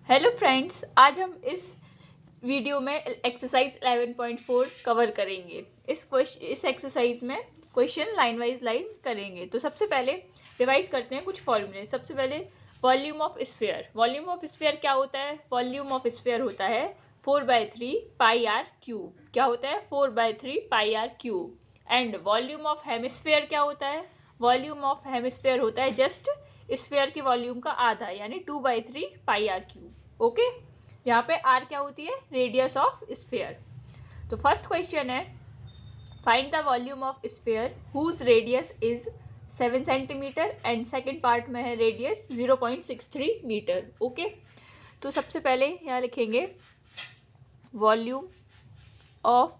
Hello friends, आज हम इस वीडियो में एक्सरसाइज 11.4 कवर करेंगे। इस एक्सरसाइज में क्वेश्चन लाइन वाइज लाइन करेंगे। तो सबसे पहले रिवाइज करते हैं कुछ फॉर्मूले। सबसे पहले volume of sphere. Volume of sphere क्या होता है? वॉल्यूम ऑफ स्फीयर होता है 4/3 पाई आर क्यूब। क्या होता है? 4/3 pi R cube. And volume of hemisphere क्या होता है? वॉल्यूम ऑफ हेमिस्फीयर होता है जस्ट स्फीयर की वॉल्यूम का आधा, यानी 2/3 पाई आर क्यूब। ओके, यहाँ पे आर क्या होती है? Radius of sphere. तो फर्स्ट क्वेश्चन है, find the volume of sphere whose radius is 7 centimetre and second part में है रेडियस 0.63 मीटर। ओके, तो सबसे पहले यहाँ लिखेंगे volume of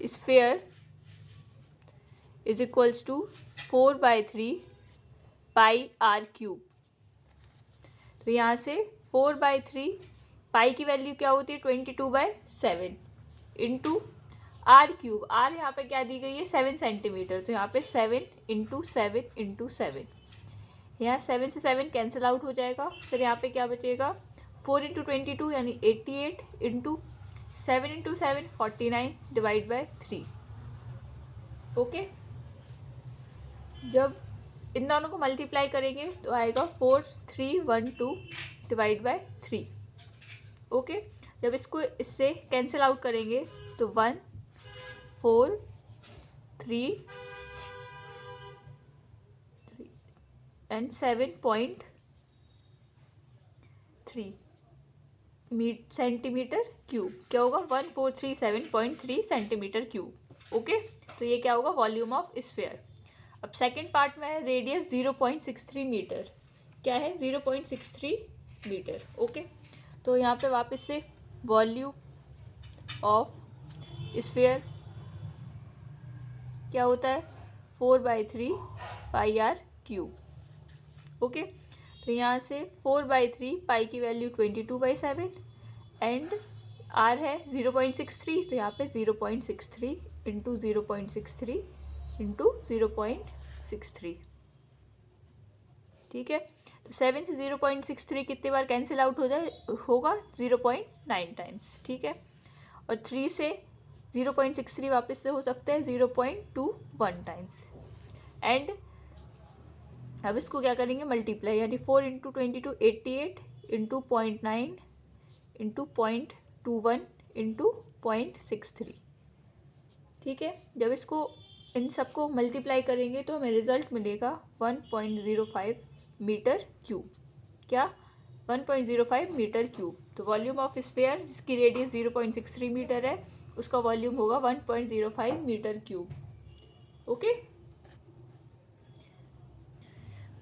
sphere is equals to 4/3 pi R cube. तो यहाँ से 4/3 पाई की वैल्यू क्या होती है? 22/7 इंटू आर क्यूब। आर यहाँ पे क्या दी गई है? 7 सेंटीमीटर। तो यहाँ पे 7 इंटू 7 इंटू 7, यहाँ 7 से 7 कैंसिल आउट हो जाएगा। फिर यहाँ पे क्या बचेगा? 4 इंटू 22 यानी 88 into 7 into 7 49 divide by 3। Okay, जब इन दोनों को मल्टीप्लाई करेंगे तो आएगा 4312 डिवाइड बाय 3। ओके, जब इसको इससे कैंसिल आउट करेंगे तो 1 4 3 एंड 7.3 सेंटीमीटर क्यूब। क्या होगा? 1437.3 सेंटीमीटर क्यूब। ओके, तो ये क्या होगा? Volume of sphere. अब सेकेंड पार्ट में है रेडियस 0.63 मीटर। क्या है? 0.63 मीटर। ओके, तो यहाँ पे वापस से वॉल्यूम ऑफ स्फीयर क्या होता है? 4/3 पाई आर क्यूब। ओके, तो यहाँ से 4/3 पाई की वैल्यू 22/7 एंड आर है 0.63। तो यहाँ पे 0.63 इंटू 0.63 इंटू 0.63। ठीक है, तो 7 से 0.63 कितनी बार कैंसिल आउट होगा? 0.9 टाइम्स। ठीक है, और 3 से 0.63 वापस से हो सकता है 0.21 टाइम्स। एंड अब इसको क्या करेंगे? मल्टीप्लाई, यानी 4 इंटू 22 88 इंटू 0.9 इंटू 0.21 इंटू 0.63। ठीक है, जब इसको इन सबको मल्टीप्लाई करेंगे तो हमें रिजल्ट मिलेगा 1.05 मीटर क्यूब। क्या? 1.05 मीटर क्यूब। तो वॉल्यूम ऑफ स्फीयर जिसकी रेडियस 0.63 मीटर है उसका वॉल्यूम होगा 1.05 metre cube. Okay,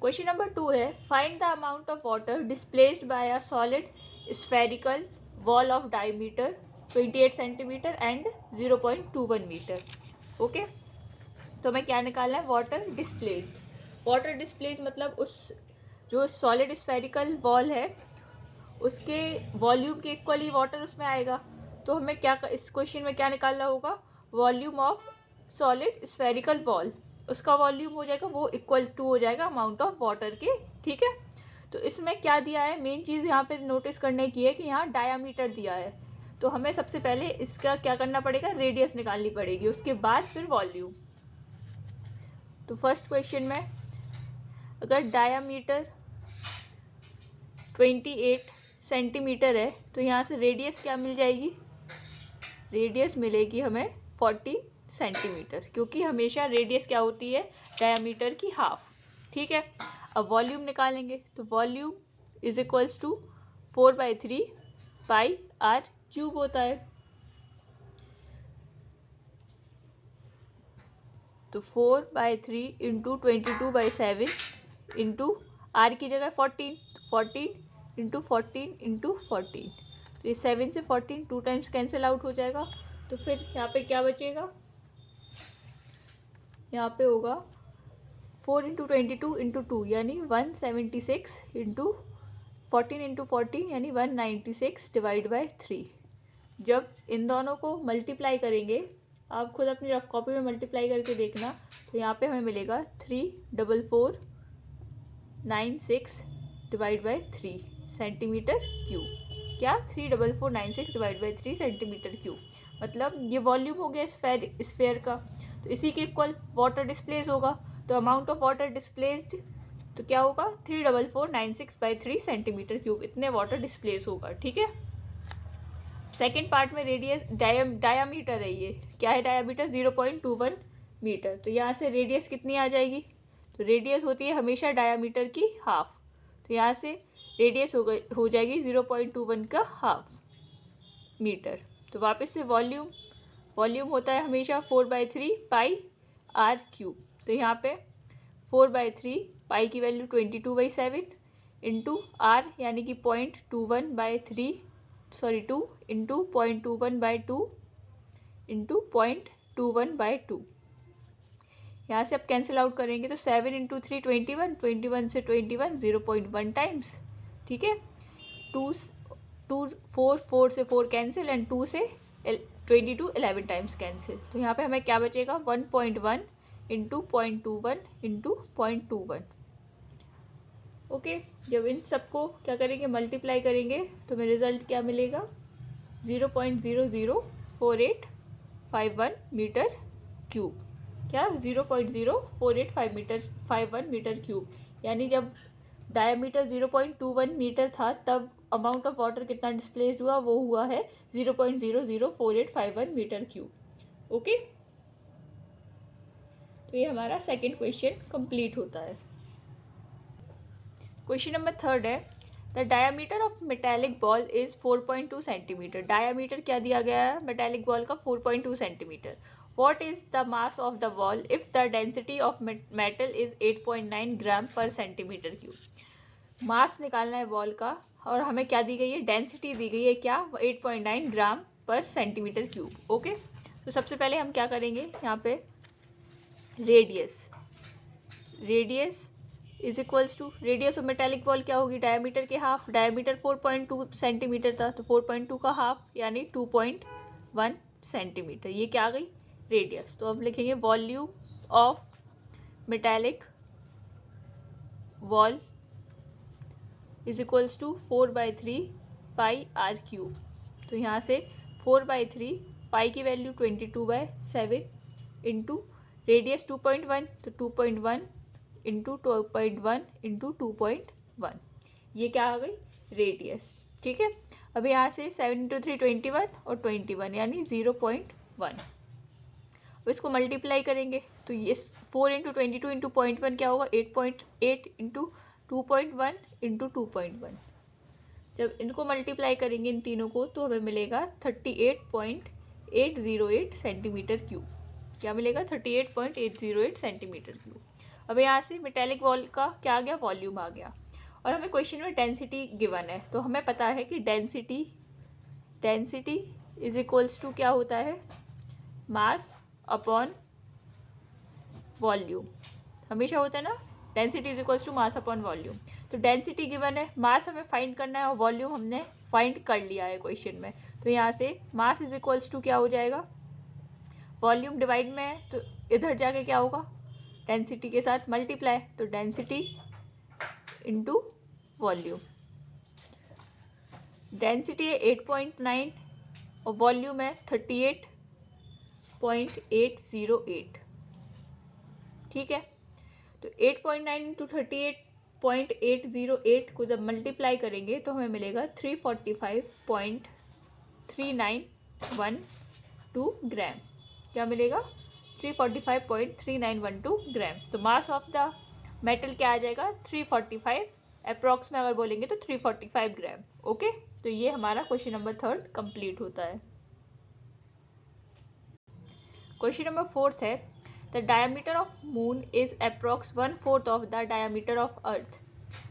question number 2 है, find the amount of water displaced by a solid spherical ball of diameter 28 centimetre and 0.21 metre. Okay, तो हमें क्या निकालना है? Water displaced. वाटर डिस्प्लेस्ड मतलब उस जो सॉलिड स्फेरिकल वॉल है उसके वॉल्यूम के इक्वली वाटर उसमें आएगा। तो हमें क्या इस क्वेश्चन में क्या निकालना होगा? Volume of solid spherical wall, उसका वॉल्यूम हो जाएगा वो इक्वल टू हो जाएगा अमाउंट ऑफ वाटर के। ठीक है, तो इसमें क्या दिया है? मेन चीज़ यहाँ पे नोटिस करने की है कि यहाँ डायामीटर दिया है। तो हमें सबसे पहले इसका क्या करना पड़ेगा? रेडियस निकालनी पड़ेगी, उसके बाद फिर वॉल्यूम। तो फर्स्ट क्वेश्चन में अगर डायामीटर 28 सेंटीमीटर है तो यहाँ से रेडियस क्या मिल जाएगी? रेडियस मिलेगी हमें 14 सेंटीमीटर, क्योंकि हमेशा रेडियस क्या होती है? डायामीटर की हाफ। ठीक है, अब वॉल्यूम निकालेंगे तो volume is equals to 4/3 pi R cube होता है। तो 4/3 इंटू 22/7 इंटू आर की जगह 14, 14 इंटू 14 इंटू 14। तो ये 7 से 14 2 टाइम्स कैंसिल आउट हो जाएगा। तो फिर यहाँ पे क्या बचेगा? यहाँ पे होगा 4 इंटू 22 इंटू 2 यानी 176 इंटू 14 इंटू 14 यानी 196 डिवाइड बाय 3। जब इन दोनों को मल्टीप्लाई करेंगे, आप खुद अपनी रफ कॉपी में मल्टीप्लाई करके देखना, तो यहाँ पे हमें मिलेगा 34496 डिवाइड बाय 3। Centimetre cube. क्या 34496 डिवाइड बाई 3 सेंटीमीटर क्यूब, मतलब ये वॉल्यूम हो गया स्फेयर का, तो इसी के इक्वल वाटर डिस्प्लेस होगा, तो अमाउंट ऑफ वाटर डिस्प्लेस्ड तो क्या होगा 34496 बाई 3 सेंटीमीटर क्यूब, इतने वाटर डिस्प्लेस होगा। ठीक है, सेकेंड पार्ट में रेडियस डायामीटर है, ये क्या है डायामीटर 0.21 मीटर, तो यहाँ से रेडियस कितनी आ जाएगी, तो रेडियस होती है हमेशा डायामीटर की हाफ, तो यहाँ से रेडियस हो जाएगी 0.21 का हाफ मीटर। तो वापस से वॉल्यूम होता है हमेशा 4/3 पाई आर क्यूब, तो यहाँ पे 4/3 पाई की वैल्यू 22/7 इंटू आर यानी कि 0.21/3 2 इंटू 0.21/2 इंटू 0.21/2। यहाँ से आप कैंसिल आउट करेंगे तो 7 इंटू 3 21, 21 से 21 0.1 टाइम्स। ठीक है, 4 से 4 कैंसिल एंड 2 से 22 11 टाइम्स कैंसिल, तो यहाँ पे हमें क्या बचेगा 1.1 इंटू 0.21 इंटू 0.21। ओके, जब इन सबको क्या करेंगे मल्टीप्लाई करेंगे तो हमें रिजल्ट क्या मिलेगा 0.004851 मीटर क्यूब। क्या 0.0485 मीटर क्यूब, यानी जब डायमीटर 0.21 मीटर था तब अमाउंट ऑफ वाटर कितना डिस्प्लेस्ड हुआ, वो हुआ है 0.004851 मीटर क्यूब। ओके, तो ये हमारा सेकंड क्वेश्चन कंप्लीट होता है। क्वेश्चन नंबर थर्ड है the diameter of metallic ball is 4.2 centimetre. Diameter क्या दिया गया है मेटेलिक बॉल का 4.2 centimetre. What is the mass of the ball if the density of metal is 8.9 ग्राम पर सेंटीमीटर क्यूब। मास निकालना है बॉल का और हमें क्या दी गई है डेंसिटी दी गई है क्या 8.9 ग्राम पर सेंटीमीटर क्यूब। ओके, तो सबसे पहले हम क्या करेंगे यहाँ पे radius is equals to radius of metallic ball क्या होगी डायमीटर के हाफ, डायमीटर 4.2 सेंटीमीटर था तो 4.2 का हाफ यानी 2.1 सेंटीमीटर, ये क्या आ गई रेडियस। तो अब लिखेंगे volume of metallic ball is equals to 4/3 pi R cube, तो यहाँ से 4/3 पाई की वैल्यू 22/7 इंटू रेडियस 2.1 तो 2.1 इंटू 2.1 इंटू 2.1, ये क्या आ गई रेडियस। ठीक है, अब यहाँ से 7 इंटू 3 21 और 21 यानी 0.1, अब इसको मल्टीप्लाई करेंगे तो ये 4 इंटू 22 इंटू 0.1 क्या होगा 8.8 इंटू 2.1 इंटू 2.1। जब इनको मल्टीप्लाई करेंगे इन तीनों को तो हमें मिलेगा 38.808 सेंटीमीटर क्यूब। क्या मिलेगा 38.808 सेंटीमीटर क्यूब। अब यहाँ से मेटेलिक बॉल का क्या आ गया वॉल्यूम आ गया और हमें क्वेश्चन में डेंसिटी गिवन है, तो हमें पता है कि डेंसिटी इज इक्वल्स टू क्या होता है मास अपॉन वॉल्यूम, हमेशा होता है ना density is equals to mass upon volume. तो डेंसिटी गिवन है, मास हमें फाइंड करना है और वॉल्यूम हमने फाइंड कर लिया है क्वेश्चन में, तो यहाँ से मास इज इक्वल्स टू क्या हो जाएगा वॉल्यूम डिवाइड में है तो इधर जाके क्या होगा डेंसिटी के साथ मल्टीप्लाई, तो डेंसिटी इंटू वॉल्यूम। डेंसिटी है 8.9 और वॉल्यूम है 38.808। ठीक है, तो 8.9 इंटू 38.808 को जब मल्टीप्लाई करेंगे तो हमें मिलेगा 345.3912 ग्राम। क्या मिलेगा 345.3912 ग्राम। तो मास ऑफ द मेटल क्या आ जाएगा 345, अप्रॉक्स में अगर बोलेंगे तो 345 ग्राम। ओके, तो ये हमारा क्वेश्चन नंबर थर्ड कंप्लीट होता है। क्वेश्चन नंबर फोर्थ है the diameter of moon is approx 1/4 of the diameter of earth.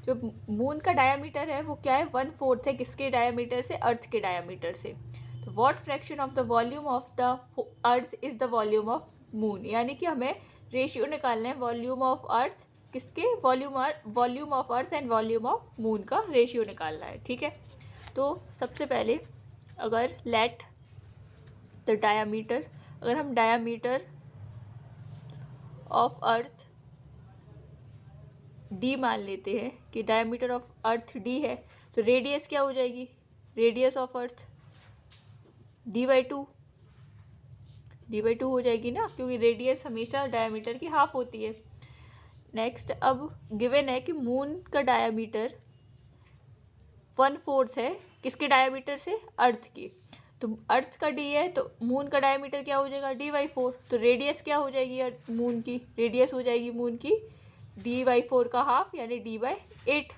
जो मून का डायमीटर है वो क्या है 1/4 है किसके डायमीटर से अर्थ के डायमीटर से। तो what fraction of the volume of the earth is the volume of moon, यानी कि हमें रेशियो निकालना है वॉल्यूम ऑफ अर्थ किसके volume of earth and volume of moon का रेशियो निकालना है। ठीक है, तो सबसे पहले अगर लेट द डायमीटर, अगर हम डायमीटर ऑफ अर्थ डी मान लेते हैं कि डायमीटर ऑफ अर्थ डी है, तो रेडियस क्या हो जाएगी, रेडियस ऑफ अर्थ d/2 हो जाएगी ना, क्योंकि रेडियस हमेशा डायमीटर की हाफ होती है। नेक्स्ट, अब गिवन है कि मून का डायमीटर 1/4 है किसके डायमीटर से, अर्थ की। तो अर्थ का d है तो मून का डायमीटर क्या हो जाएगा, d/4। तो रेडियस क्या हो जाएगी मून की, रेडियस हो जाएगी मून की d/4 का हाफ यानी d/8।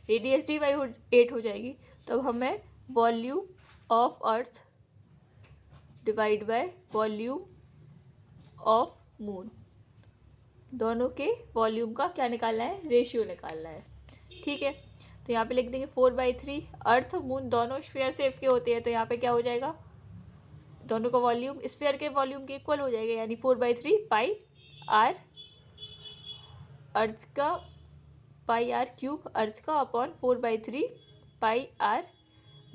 रेडियस d/8 हो जाएगी। तो अब हमें volume of earth divide by volume of moon, दोनों के वॉल्यूम का क्या निकालना है, रेशियो निकालना है। ठीक है, तो यहाँ पे लिख देंगे 4/3। अर्थ मून दोनों स्फीयर शेप के होते हैं, तो यहाँ पे क्या हो जाएगा, दोनों का वॉल्यूम स्फीयर के वॉल्यूम के इक्वल हो जाएगा, यानी 4/3 पाई आर अर्थ का, पाई आर क्यूब अर्थ का अपॉन 4/3 पाई आर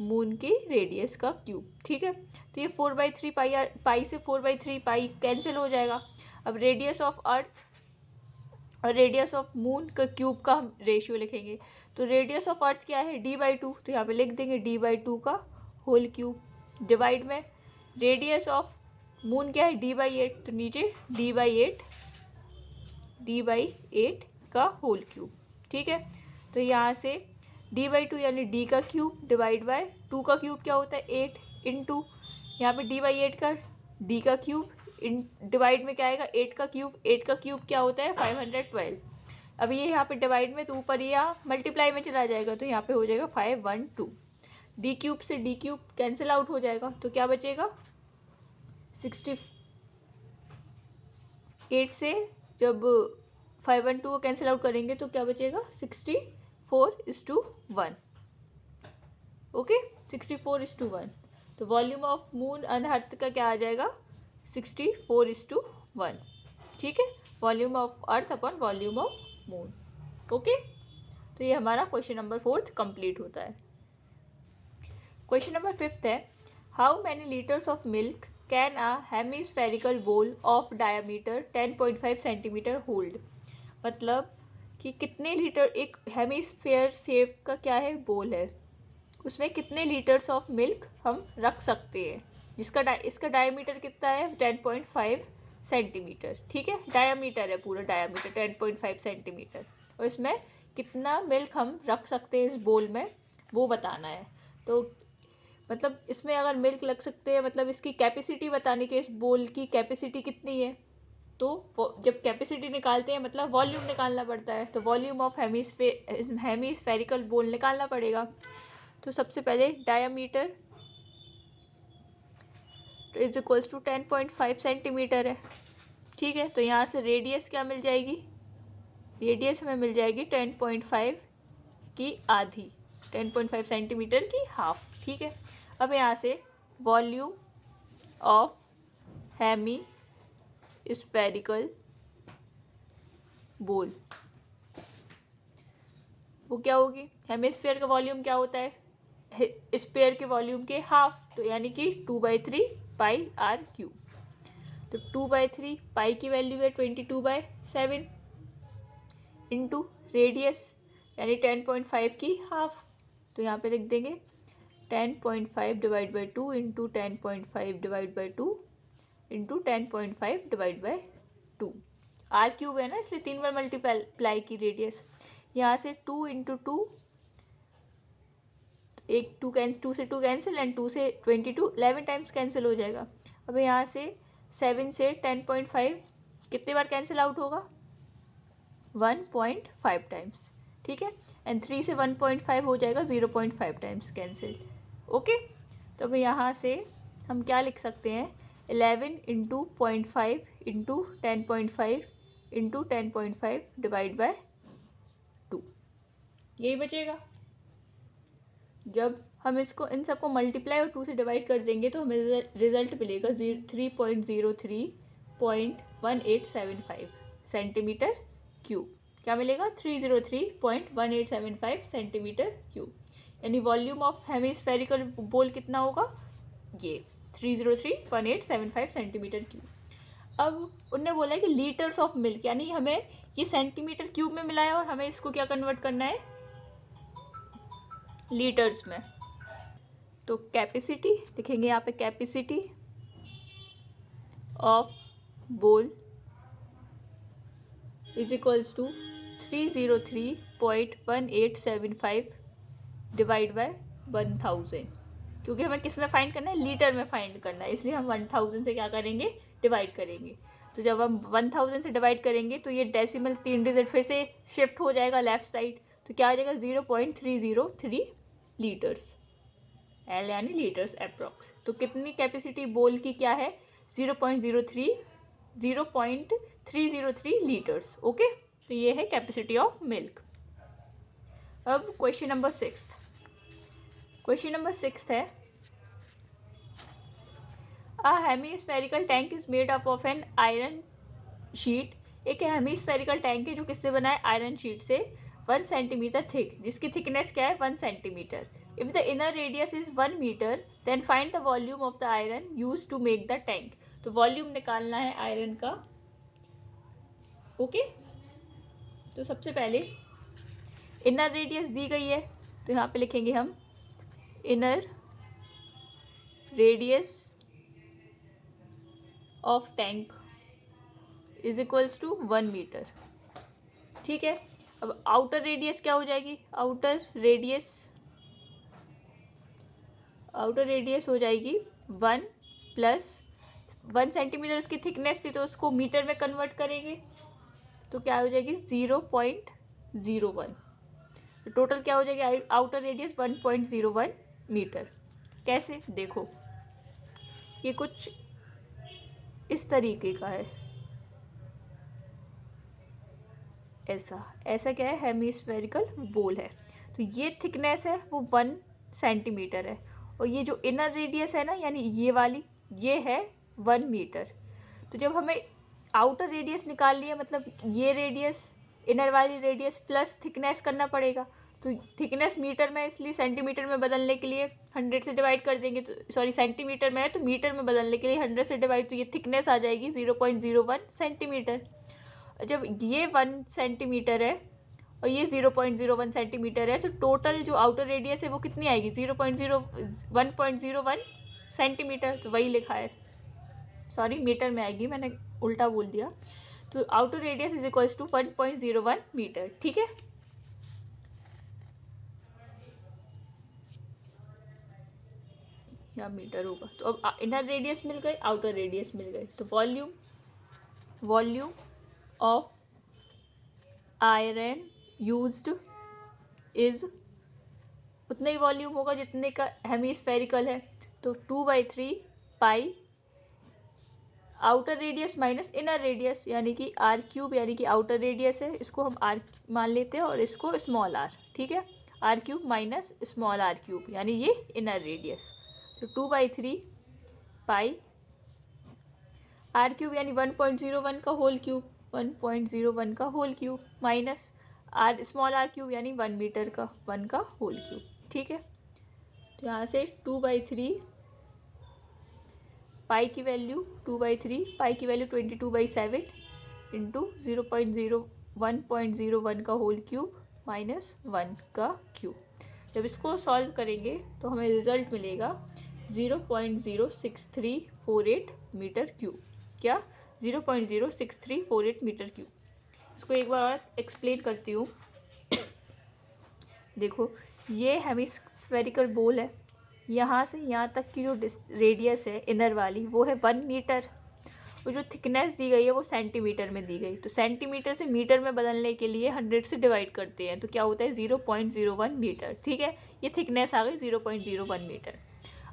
मून की रेडियस का क्यूब। ठीक है, तो ये 4/3 पाई आर, पाई से 4/3 पाई कैंसिल हो जाएगा। अब रेडियस ऑफ अर्थ और रेडियस ऑफ मून का क्यूब का हम रेशियो लिखेंगे। तो रेडियस ऑफ अर्थ क्या है, d/2, तो यहाँ पे लिख देंगे d/2 का होल क्यूब, डिवाइड में रेडियस ऑफ मून क्या है d/8, तो नीचे d/8 का होल क्यूब। ठीक है, तो यहाँ से d/2 यानी d का क्यूब डिवाइड बाय 2 का क्यूब क्या होता है 8 इंटू यहाँ पे d/8 का d का क्यूब इन डिवाइड में क्या आएगा 8 का क्यूब, 8 का क्यूब क्या होता है 512। अब ये यहाँ पे डिवाइड में तो ऊपर यहाँ मल्टीप्लाई में चला जाएगा, तो यहाँ पे हो जाएगा 512। d क्यूब से d क्यूब कैंसिल आउट हो जाएगा, तो क्या बचेगा 68 से जब 512 को कैंसिल आउट करेंगे तो क्या बचेगा 64:1। ओके, 64:1। तो volume of moon and earth का क्या आ जाएगा 64:1। ठीक है, volume of earth upon volume of moon. Okay, तो ये हमारा क्वेश्चन नंबर 4 कंप्लीट होता है। क्वेश्चन नंबर 5 है, how many litres of milk can a hemispherical bowl of diameter 10.5 centimetre hold. मतलब कि कितने लीटर एक हेमिस्फेयर शेप का क्या है बोल है, उसमें कितने लीटर्स ऑफ मिल्क हम रख सकते हैं, जिसका इसका डायमीटर कितना है 10.5 सेंटीमीटर। ठीक है, डायमीटर है पूरा, डायमीटर 10.5 सेंटीमीटर, और इसमें कितना मिल्क हम रख सकते हैं इस बोल में वो बताना है। तो मतलब इसमें अगर मिल्क लग सकते हैं, मतलब इसकी कैपेसिटी बताने के, इस बोल की कैपेसिटी कितनी है। तो जब कैपेसिटी निकालते हैं मतलब वॉल्यूम निकालना पड़ता है, तो वॉल्यूम ऑफ हेमिस्फेरिकल बोल निकालना पड़ेगा। तो सबसे पहले diameter is equals to 10.5 centimetre है। ठीक है, तो यहाँ से रेडियस क्या मिल जाएगी, रेडियस हमें मिल जाएगी 10.5 की आधी, 10.5 सेंटीमीटर की हाफ। ठीक है, अब यहाँ से वॉल्यूम ऑफ हेमिस्फेरिकल बोल वो क्या होगी, हेमिस्फेयर का वॉल्यूम क्या होता है स्फेयर के वॉल्यूम के हाफ, तो यानी कि 2/3 पाई आर क्यूब। तो 2/3 पाई की वैल्यू है 22/7 इंटू रेडियस यानी 10.5 की हाफ, तो यहाँ पे लिख देंगे 10.5 divide by 2 into 10.5 divide by 2 into 10.5 divide by 2। R cube है ना, इसलिए 3 बार मल्टीप्लाई की रेडियस। यहाँ से 2 इंटू 2, एक 2 से 2 कैंसिल एंड 2 से 22, 11 टाइम्स कैंसिल हो जाएगा। अब यहाँ से 7 से 10.5 कितने बार कैंसिल आउट होगा 1.5 टाइम्स। ठीक है, एंड 3 से 1.5 हो जाएगा 0.5 टाइम्स कैंसिल। ओके, तो अब यहाँ से हम क्या लिख सकते हैं 11 into 0.5 into 10.5 into 10.5 divide by 2, यही बचेगा। जब हम इसको इन सबको मल्टीप्लाई और 2 से डिवाइड कर देंगे तो हमें रिजल्ट मिलेगा 3.03.1875 सेंटीमीटर क्यूब। क्या मिलेगा 303.1875 सेंटीमीटर क्यूब, यानी वॉल्यूम ऑफ हेमिस्फेरिकल बोल कितना होगा ये 303.1875 सेंटीमीटर क्यूब। अब उनने बोला है कि लीटर्स ऑफ मिल्क, यानी हमें ये सेंटीमीटर क्यूब में मिला है और हमें इसको क्या कन्वर्ट करना है, लीटर्स में। तो कैपेसिटी लिखेंगे यहाँ पे, capacity of bowl is equals to 303.1875 divide by 1000, क्योंकि हमें किस में फाइंड करना है, लीटर में फाइंड करना है, इसलिए हम 1000 से क्या करेंगे, डिवाइड करेंगे। तो जब हम 1000 से डिवाइड करेंगे तो ये डेसिमल 3 डिजिट फिर से शिफ्ट हो जाएगा लेफ्ट साइड, तो क्या आ जाएगा 0.303 लीटर्स, एल यानी लीटर्स अप्रॉक्स। तो कितनी कैपेसिटी बोल की क्या है, 0.303 लीटर्स। ओके, तो ये है कैपेसिटी ऑफ मिल्क। अब क्वेश्चन नंबर 6 है, a hemispherical tank is made up of an iron sheet. एक हेमीस्फेरिकल टैंक है जो किससे बना है, आयरन शीट से, 1 सेंटीमीटर थिक, जिसकी थिकनेस क्या है, 1 centimetre. If the inner radius is 1 metre then find the volume of the iron use to make the tank. तो वॉल्यूम निकालना है आयरन का। ओके, तो सबसे पहले इनर रेडियस दी गई है, तो यहाँ पे लिखेंगे हम inner radius of tank is equals to 1 metre. ठीक है, अब आउटर रेडियस क्या हो जाएगी, आउटर रेडियस हो जाएगी 1 प्लस 1 सेंटीमीटर उसकी थिकनेस थी, तो उसको मीटर में कन्वर्ट करेंगे तो क्या हो जाएगी 0.01। तो टोटल क्या हो जाएगी, आउटर रेडियस 1.01 मीटर। कैसे, देखो ये कुछ इस तरीके का है, ऐसा क्या है, हेमीस्फेरिकल बोल है। तो ये थिकनेस है वो 1 सेंटीमीटर है, और ये जो इनर रेडियस है ना, यानी ये वाली, ये है 1 मीटर। तो जब हमें आउटर रेडियस निकाल लिया, मतलब ये रेडियस, इनर वाली रेडियस प्लस थिकनेस करना पड़ेगा। तो थिकनेस मीटर में, इसलिए सेंटीमीटर में बदलने के लिए 100 से डिवाइड कर देंगे, तो सॉरी सेंटीमीटर में है तो मीटर में बदलने के लिए 100 से डिवाइड, तो ये थिकनेस आ जाएगी 0.01 सेंटीमीटर। जब ये 1 सेंटीमीटर है और ये 0.01 सेंटीमीटर है, तो टोटल जो आउटर रेडियस है वो कितनी आएगी, 1.01 सेंटीमीटर। तो वही लिखा है, सॉरी मीटर में आएगी, मैंने उल्टा बोल दिया। तो outer radius is equals to 1.01 metre. ठीक है, या मीटर होगा। तो अब इनर रेडियस मिल गए, आउटर रेडियस मिल गए, तो volume of iron used is, उतना ही वॉल्यूम होगा जितने का हेमीस्फेरिकल है, तो 2/3 pi outer radius minus inner radius, यानी कि r3, यानी कि आउटर रेडियस है, इसको हम r मान लेते हैं और इसको स्मॉल r। ठीक है, r3 माइनस स्मॉल r3, यानी ये इनर रेडियस। तो 2/3 पाई r3 यानी 1.01 का होल क्यूब, 1.01 का whole cube, minus r small r3 यानी 1 मीटर का 1 का होल क्यूब। ठीक है, तो यहाँ से 2/3 पाई की वैल्यू 2/3, पाई की वैल्यू 22/7 इंटू 1.01 का होल क्यूब माइनस 1 का क्यूब। जब इसको सॉल्व करेंगे तो हमें रिजल्ट मिलेगा 0.06348 मीटर क्यूब। क्या, 0.06348 मीटर क्यूब। इसको एक बार और एक्सप्लेन करती हूँ। देखो, ये हेमिस्फेरिकल बोल है, यहाँ से यहाँ तक की जो रेडियस है इनर वाली वो है 1 मीटर, और जो थिकनेस दी गई है वो सेंटीमीटर में दी गई। तो सेंटीमीटर से मीटर में बदलने के लिए 100 से डिवाइड करते हैं, तो क्या होता है 0.01 मीटर। ठीक है, ये थिकनेस आ गई 0.01 मीटर।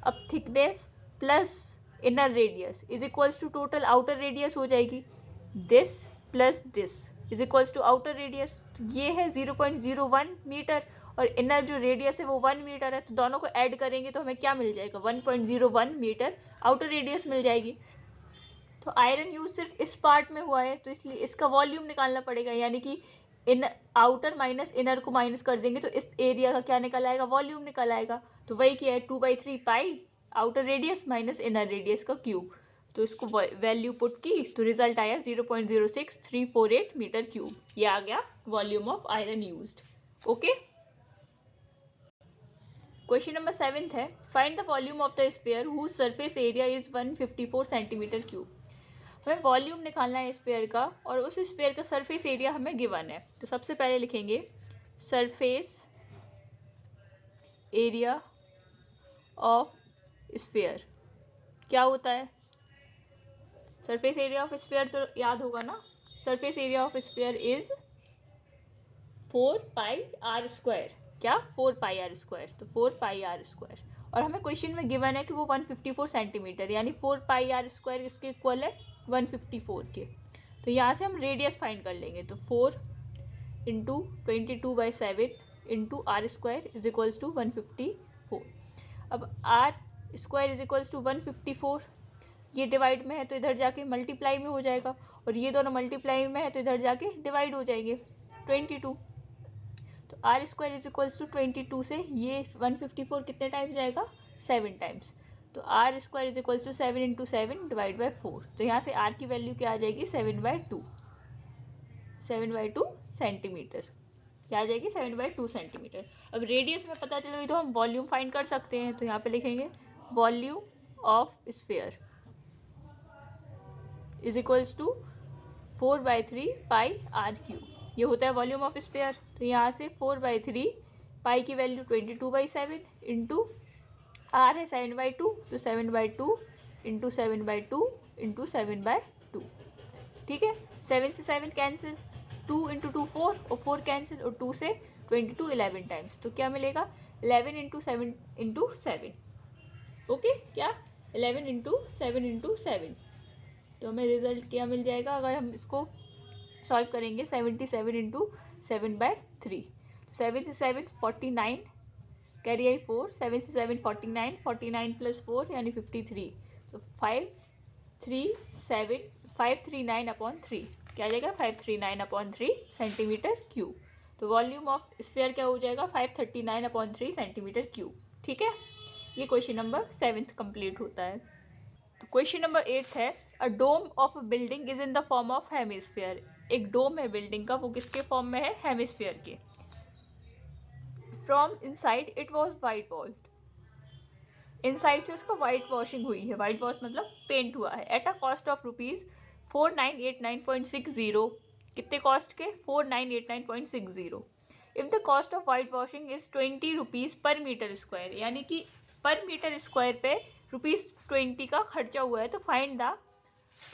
अब thickness plus inner radius is equals to total outer radius हो जाएगी, this plus this is equals to outer radius. ये है 0.01 मीटर और इनर जो रेडियस है वो 1 मीटर है, तो दोनों को ऐड करेंगे तो हमें क्या मिल जाएगा, 1.01 मीटर आउटर रेडियस मिल जाएगी। तो आयरन यूज सिर्फ इस पार्ट में हुआ है, तो इसलिए इसका वॉल्यूम निकालना पड़ेगा, यानी कि इन आउटर माइनस इनर को माइनस कर देंगे तो इस एरिया का क्या निकल आएगा, वॉल्यूम निकल आएगा। तो वही क्या है, 2/3 pi outer radius minus inner radius का क्यूब, तो इसको वैल्यू पुट की तो रिजल्ट आया 0.06348 मीटर क्यूब। ये आ गया volume of iron used. Okay, question number 7 है, find the volume of the sphere whose surface area is 154 centimetre cube. हमें वॉल्यूम निकालना है स्फीयर का और उस स्फीयर का सरफेस एरिया हमें गिवन है। तो सबसे पहले लिखेंगे सरफेस एरिया ऑफ स्फीयर। क्या होता है सरफेस एरिया ऑफ स्फीयर, तो याद होगा ना, surface area of sphere is 4πr²। क्या 4πr², तो 4πr²। और हमें क्वेश्चन में गिवन है कि वो 154 सेंटीमीटर, यानी 4πr² इसके इक्वल है 154 के। तो यहाँ से हम रेडियस फाइंड कर लेंगे। तो 4 into 22/7 into r² is equals to 154। अब r² इज इक्वल्स टू 154, ये डिवाइड में है तो इधर जाके मल्टीप्लाई में हो जाएगा, और ये दोनों मल्टीप्लाई में है तो इधर जाके डिवाइड हो जाएंगे 22। तो r² इज इक्वल्स टू 22 से ये 154 कितने टाइम्स जाएगा, 7 टाइम्स। तो r² is equals to 7 into 7 divide by 4। तो यहाँ से r की वैल्यू क्या आ जाएगी, 7/2 सेंटीमीटर। क्या आ जाएगी, 7/2 सेंटीमीटर। अब रेडियस में पता चल गई तो हम वॉल्यूम फाइंड कर सकते हैं। तो यहाँ पे लिखेंगे volume of sphere is equals to 4/3 πr³ ये होता है वॉल्यूम ऑफ स्फीयर। तो यहाँ से 4/3 पाई की वैल्यू 22/7 इंटू r है 7/2, तो 7/2 इंटू 7/2 इंटू 7/2। ठीक है, 7 से 7 कैंसिल, 2 इंटू 2 4 और 4 कैंसिल, और 2 से 22 11 टाइम्स। तो क्या मिलेगा, 11 इंटू 7 इंटू 7। ओके, क्या 11 इंटू 7 इंटू 7। तो हमें रिजल्ट क्या मिल जाएगा अगर हम इसको सॉल्व करेंगे, 77 इंटू 7/3। 7 से 7 49, कैरी आई 4, 7 से 7 49, 49 प्लस 4 यानी 53। तो 539/3 क्या आ जाएगा, 539/3 सेंटीमीटर क्यूब। तो वॉल्यूम ऑफ स्फीयर क्या हो जाएगा, 539/3 सेंटीमीटर क्यूब। ठीक है, ये क्वेश्चन नंबर 7 कंप्लीट होता है। तो क्वेश्चन नंबर 8 है, a dome of a building is in the form of hemisphere. एक डोम है बिल्डिंग का, वो किसके फॉर्म में है, हेमिस्फीयर के। From inside it was white washed, inside से उसका वाइट वॉशिंग हुई है, वाइट वॉश मतलब पेंट हुआ है। एट अ कॉस्ट ऑफ ₹4989.60, कितने कॉस्ट के, 4989.60। If the cost of white washing is ₹20 पर मीटर स्क्वायर, यानी कि पर मीटर स्क्वायर पे ₹20 का खर्चा हुआ है। तो find the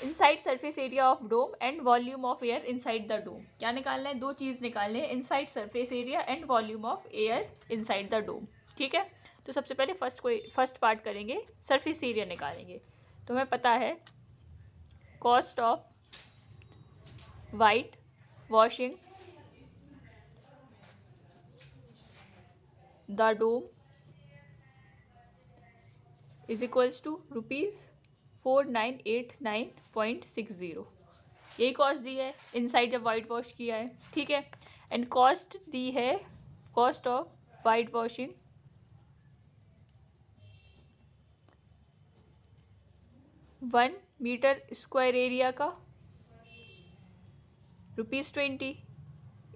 inside surface area of dome and volume of air inside the dome. क्या निकालना है, दो चीज़ निकालने हैं, inside surface area and volume of air inside the dome. ठीक है, तो सबसे पहले फर्स्ट पार्ट करेंगे, सरफेस एरिया निकालेंगे। तो हमें पता है cost of white washing the dome is equals to ₹4989.60। यही कॉस्ट दी है इनसाइड जब वाइट वॉश किया है। ठीक है, एंड कॉस्ट दी है, cost of white washing 1 metre square area का ₹20।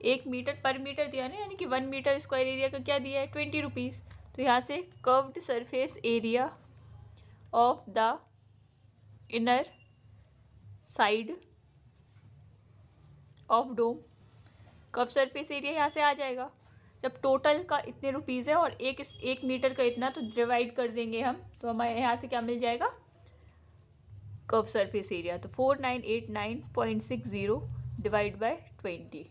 1 मीटर पर मीटर दिया ना, यानी कि 1 मीटर स्क्वायर एरिया का क्या दिया है, ₹20। तो यहाँ से curved surface area of the inner side of dome, curve surface area यहाँ से आ जाएगा। जब टोटल का इतने रुपीज़ है और एक मीटर का इतना, तो डिवाइड कर देंगे हम, तो हमारे यहाँ से क्या मिल जाएगा, कर्व सरफेस एरिया। तो 4989.60 डिवाइड बाय 20।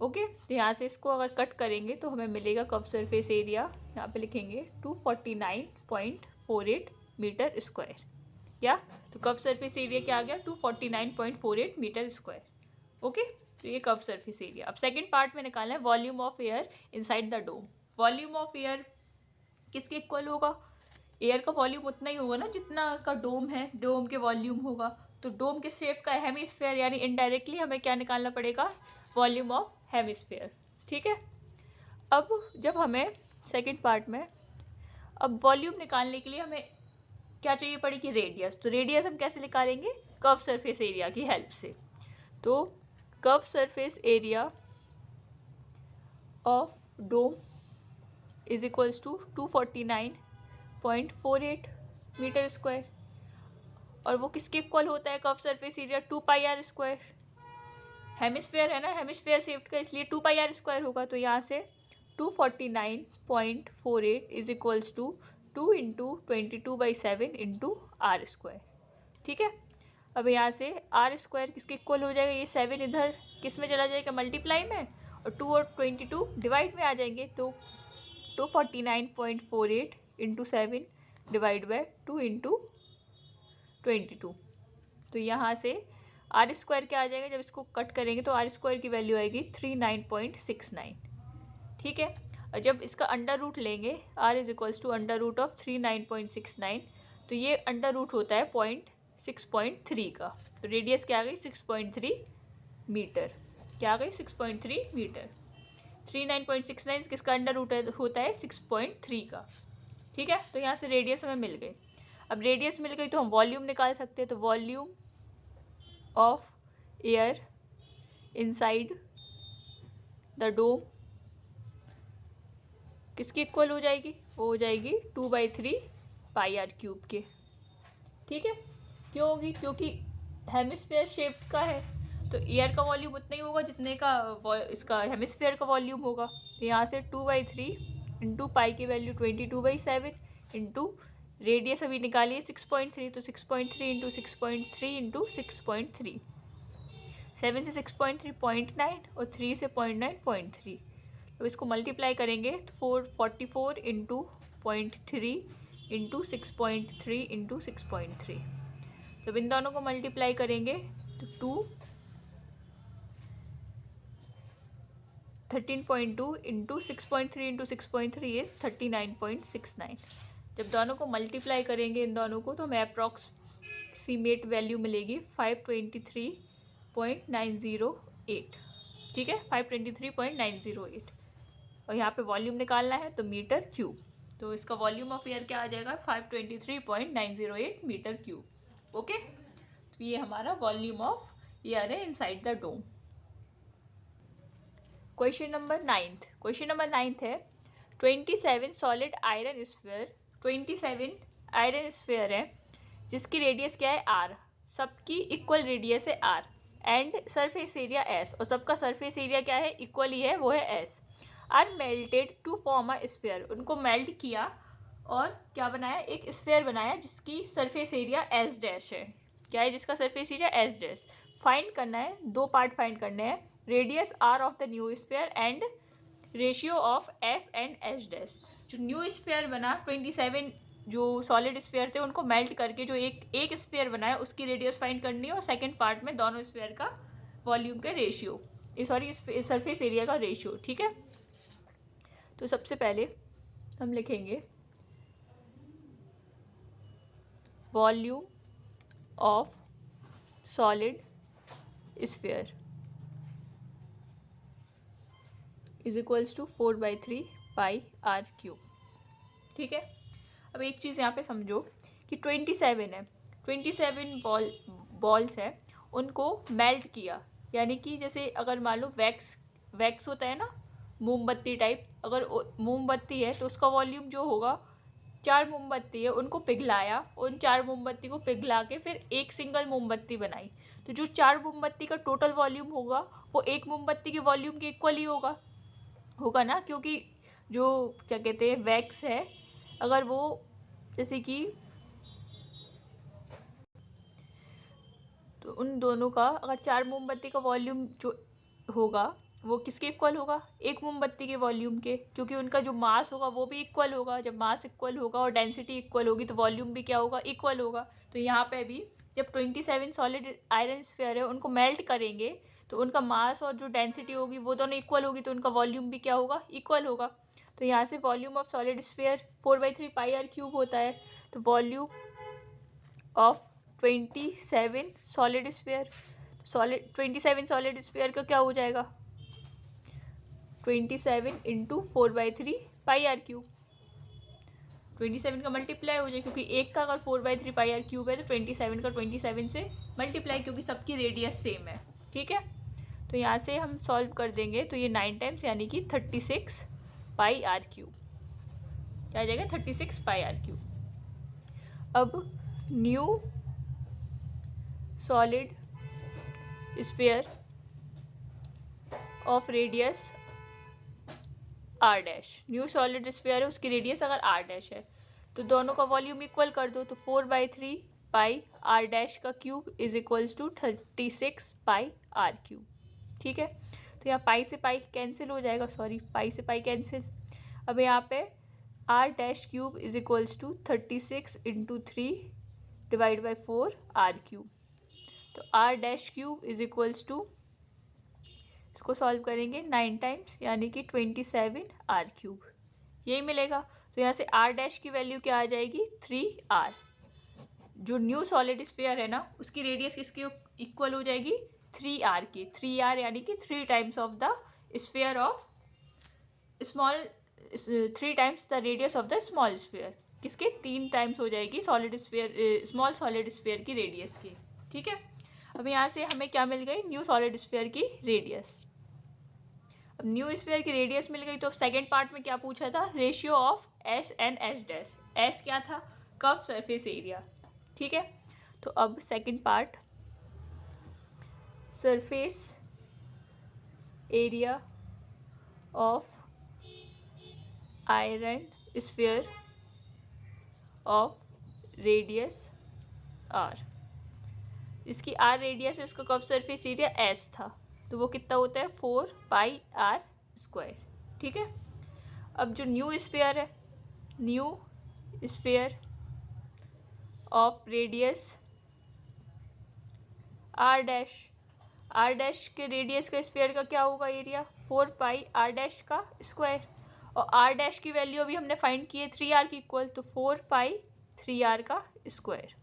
ओके, तो यहाँ से इसको अगर कट करेंगे तो हमें मिलेगा कर्व सरफेस एरिया, यहाँ पे लिखेंगे 249.48 मीटर स्क्वायर। या तो कर्व सरफेस एरिया क्या आ गया, 249.48 मीटर स्क्वायर। ओके, तो ये कर्व सरफेस एरिया। अब सेकंड पार्ट में निकालना है volume of air inside the dome. Volume of air किसके इक्वल होगा, एयर का वॉल्यूम उतना ही होगा ना जितना का डोम है, डोम के वॉल्यूम होगा। तो डोम के शेप का हेमिस्फीयर, यानी इनडायरेक्टली हमें क्या निकालना पड़ेगा, वॉल्यूम ऑफ हेमिस्फीयर। ठीक है, अब जब हमें सेकंड पार्ट में, अब वॉल्यूम निकालने के लिए हमें क्या चाहिए पड़ेगी, रेडियस। तो रेडियस हम कैसे निकालेंगे, कर्व सरफेस एरिया की हेल्प से। तो curve surface area of dome is equals to 249.48 metre square. और वो किसके इक्वल होता है curve surface area, 2πr²। Hemisphere है ना, हेमिस्फेयर शेप्ड का, इसलिए 2πr² होगा। तो यहाँ से 249.48 is equals to 2 into 22/7 into r²। ठीक है। अब यहाँ से r² किसके इक्वल हो जाएगा, ये 7 इधर किस में चला जाएगा, मल्टीप्लाई में, और 2 और 22 डिवाइड में आ जाएंगे। तो 249.48 इंटू 7 डिवाइड बाई 2 इंटू 22। तो यहाँ से r² क्या आ जाएगा, जब इसको कट करेंगे तो r² की वैल्यू आएगी 39.69। ठीक है। और जब इसका अंडर रूट लेंगे, r is equals to under root of 39.69, तो ये अंडर रूट होता है 6.3 का। तो रेडियस क्या आ गई, 6.3 मीटर। क्या आ गई, 6.3 मीटर। 39.69 किसका अंडर रूट होता है, 6.3 का। ठीक है। तो यहाँ से रेडियस हमें मिल गई। अब रेडियस मिल गई तो हम वॉल्यूम निकाल सकते हैं। तो volume of air inside the dome किसकी इक्वल हो जाएगी, वो हो जाएगी 2/3πr³ के। ठीक है। क्यों होगी, क्योंकि हेमिस्फेयर शेप का है, तो एयर का वॉल्यूम उतना ही होगा जितने का इसका हेमिस्फेयर का वॉल्यूम होगा। तो यहाँ से 2/3 इंटू पाई की वैल्यू 22/7 इंटू रेडियस अभी निकालिए 6.3, तो 6.3 इंटू 6.3 इंटू 6.3, 7 से 6.3 0.9 और 3 से 0.9 0.3। अब इसको मल्टीप्लाई करेंगे तो 444 इंटू 0.3 इंटू 6.3 इंटू 6.3। जब इन दोनों को मल्टीप्लाई करेंगे तो 13.2 इंटू 6.3 इंटू 6.3 इज 39.69। जब दोनों को मल्टीप्लाई करेंगे इन दोनों को, तो हमें अप्रॉक्सीमेट वैल्यू मिलेगी 523.908। ठीक है, 523.908। और यहाँ पे वॉल्यूम निकालना है तो मीटर क्यूब। तो इसका वॉल्यूम ऑफ एयर क्या आ जाएगा, 523.908 मीटर क्यूब। ओके। तो ये हमारा वॉल्यूम ऑफ एयर है inside the dome. Question number 9 है 27 solid iron sphere, 27 iron sphere है जिसकी रेडियस क्या है r, सबकी इक्वल रेडियस है r and surface area s, और सबका सरफेस एरिया क्या है, इक्वल ही है, वो है s। Are melted to form a sphere, उनको मेल्ट किया और क्या बनाया, एक स्फीयर बनाया जिसकी सरफेस एरिया एस डैश है। क्या है, जिसका surface area S dash. Find करना है, दो पार्ट फाइंड करने हैं, radius R of the new sphere and ratio of S and S dash. जो न्यू स्फीयर बना, 27 जो सॉलिड स्फीयर थे उनको मेल्ट करके जो एक स्फीयर बनाया उसकी रेडियस फाइंड करनी है, और सेकेंड पार्ट में दोनों स्फीयर का वॉल्यूम के रेशियो, सॉरी सरफेस एरिया का रेशियो। ठीक है। तो सबसे पहले हम लिखेंगे volume of solid sphere is equals to 4/3πr³। ठीक है। अब एक चीज़ यहाँ पे समझो कि 27 है, 27 बॉल्स है, उनको मेल्ट किया, यानी कि जैसे अगर मान लो वैक्स होता है ना, मोमबत्ती टाइप, अगर मोमबत्ती है तो उसका वॉल्यूम जो होगा, 4 मोमबत्ती है उनको पिघलाया, उन 4 मोमबत्ती को पिघला के फिर एक सिंगल मोमबत्ती बनाई, तो जो 4 मोमबत्ती का टोटल वॉल्यूम होगा वो एक मोमबत्ती के वॉल्यूम के इक्वल ही होगा ना, क्योंकि जो क्या कहते हैं वैक्स है, अगर वो जैसे कि तो उन दोनों का अगर 4 मोमबत्ती का वॉल्यूम जो होगा वो किसके इक्वल होगा, एक मोमबत्ती के वॉल्यूम के, क्योंकि उनका जो मास होगा वो भी इक्वल होगा। जब मास इक्वल होगा और डेंसिटी इक्वल होगी तो वॉल्यूम भी क्या होगा, इक्वल होगा। तो यहाँ पे भी जब 27 सॉलिड आयरन स्फीयर है उनको मेल्ट करेंगे तो उनका मास और जो डेंसिटी होगी वो दोनों इक्वल होगी, तो उनका वॉल्यूम भी क्या होगा, इक्वल होगा। तो यहाँ से volume of solid sphere 4/3πr³ होता है। तो volume of 27 solid sphere, 27 solid sphere का क्या हो जाएगा, 27 इंटू 4/3πr³। 27 का मल्टीप्लाई हो जाए, क्योंकि एक का अगर 4/3 पाई आर क्यूब है तो 27 का 27 से मल्टीप्लाई, क्योंकि सबकी रेडियस सेम है। ठीक है, तो यहाँ से हम सॉल्व कर देंगे तो ये 9 टाइम्स यानी कि 36 पाई आर क्यूब क्या आ जाएगा, 36 पाई आर क्यूब। अब new solid sphere of radius R dash, new solid sphere है उसकी रेडियस अगर आर डैश है तो दोनों का वॉल्यूम इक्वल कर दो, तो 4/3 पाई आर डैश का cube is equals to 36 pi R cube. ठीक है, तो यहाँ पाई से पाई कैंसिल हो जाएगा, सॉरी पाई से पाई कैंसिल। अब यहाँ पे R dash cube is equals to 36 into 3 divide by 4 R cube, तो R dash cube is equals to, इसको सॉल्व करेंगे 9 टाइम्स यानी कि 27 आर क्यूब, यही मिलेगा। तो यहाँ से आर डैश की वैल्यू क्या आ जाएगी, 3r। जो न्यू सॉलिड स्फीयर है ना उसकी रेडियस किसके इक्वल हो जाएगी, 3r की। 3r यानी कि 3 times of the sphere of small, 3 times the radius of the small sphere, किसके 3 टाइम्स हो जाएगी solid sphere, small solid sphere की रेडियस की। ठीक है, अब यहाँ से हमें क्या मिल गई, न्यू सॉलिड स्फीयर की रेडियस। अब न्यू स्फीयर की रेडियस मिल गई तो अब सेकेंड पार्ट में क्या पूछा था, ratio of S and S dash. S क्या था, कर्व सरफेस एरिया। ठीक है, तो अब second part, surface area of iron sphere of radius R, इसकी आर रेडियस है, उसका कर्व सरफेस एरिया एस था, तो वो कितना होता है 4πr²। ठीक है, अब जो न्यू स्फीयर है, new sphere of radius R dash, R dash के रेडियस का स्फीयर का क्या होगा एरिया, 4πr का स्क्वायर, और आर डैश की वैल्यू अभी हमने फाइंड की है 3r की इक्वल, तो 4π3r का स्क्वायर।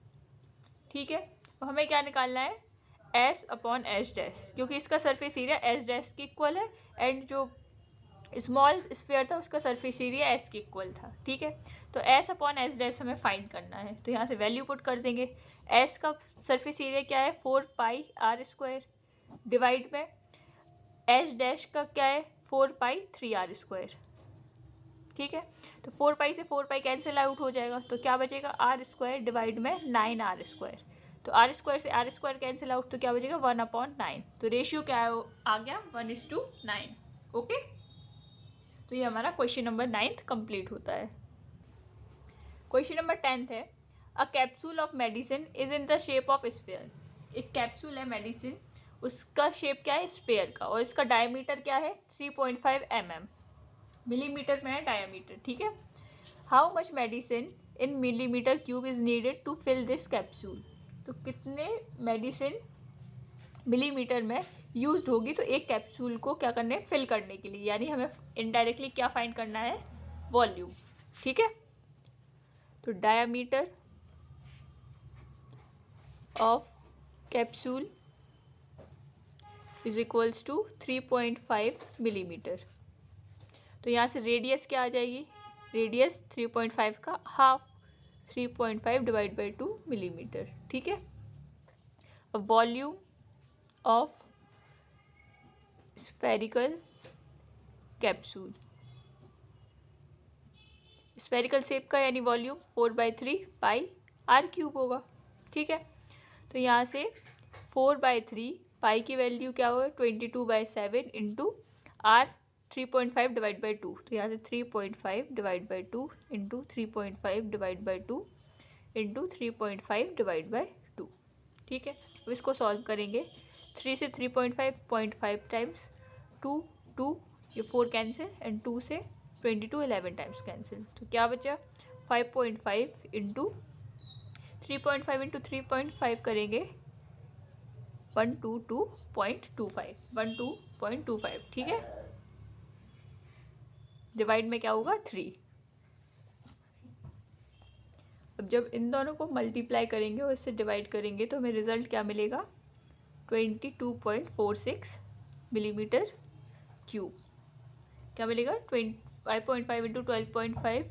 ठीक है, तो हमें क्या निकालना है, एस अपॉन एस डैश, क्योंकि इसका सरफेस एरिया एस डैश की इक्वल है एंड जो स्मॉल स्फीयर था उसका सरफेस एरिया एस की इक्वल था। ठीक है, तो एस अपॉन एस डैश हमें फाइंड करना है, तो यहाँ से वैल्यू पुट कर देंगे। एस का सरफेस एरिया क्या है, 4πr² डिवाइड में एस डैश का क्या है, 4π3r²। ठीक है, तो 4π से 4π कैंसिल आउट हो जाएगा, तो क्या बचेगा, r² डिवाइड में 9r², तो r² से r² कैंसिल आउट, तो क्या बचेगा 1/9। तो रेशियो क्या आ गया, 1:9। ओके, तो ये हमारा क्वेश्चन नंबर 9th कंप्लीट होता है। क्वेश्चन नंबर 10th है, a capsule of medicine is in the shape of sphere. एक कैप्सूल है मेडिसिन, उसका शेप क्या है, स्फीयर का, और इसका डायमीटर क्या है 3.5 mm, मिलीमीटर में है डायमीटर। ठीक है, how much medicine in millimeter cube is needed to fill this capsule, तो कितने मेडिसिन मिलीमीटर में यूज्ड होगी तो एक कैप्सूल को क्या करने, फिल करने के लिए, यानी हमें इनडायरेक्टली क्या फाइंड करना है, वॉल्यूम। ठीक है, तो diameter of capsule is equals to 3.5 millimeter, तो यहाँ से रेडियस क्या आ जाएगी, रेडियस 3.5 का हाफ, 3.5 डिवाइड बाई 2 मिलीमीटर। ठीक है, अब volume of spherical capsule, spherical shape का यानी वॉल्यूम 4/3 पाई आर क्यूब होगा। ठीक है, तो यहाँ से 4/3 पाई की वैल्यू क्या होगा, 22/7 इंटू आर 3.5 डिवाइड बाई 2, तो यहाँ से 3.5 divide by 2 into 3.5 divide by 2 into 3.5 divide by 2। ठीक है, अब इसको सॉल्व करेंगे, 3 से 3.5 0.5 टाइम्स, 2 ये 4 कैंसिल एंड 2 से 22 11 टाइम्स कैंसिल, तो क्या बचा 5.5 इंटू 3.5 इंटू 3.5 करेंगे 122.25, 12.25। ठीक है, डिवाइड में क्या होगा 3। अब जब इन दोनों को मल्टीप्लाई करेंगे और इससे डिवाइड करेंगे तो हमें रिजल्ट क्या मिलेगा, 22.46 मिलीमीटर क्यूब। क्या मिलेगा, 5.5 इंटू 12.5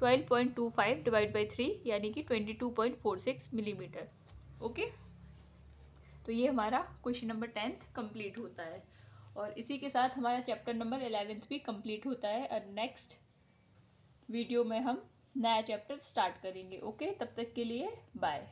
12.25 डिवाइड बाई 3 यानी कि 22.46 मिलीमीटर। ओके, तो ये हमारा क्वेश्चन नंबर 10th कंप्लीट होता है और इसी के साथ हमारा चैप्टर नंबर 11th भी कंप्लीट होता है। और नेक्स्ट वीडियो में हम नया चैप्टर स्टार्ट करेंगे। ओके, तब तक के लिए बाय।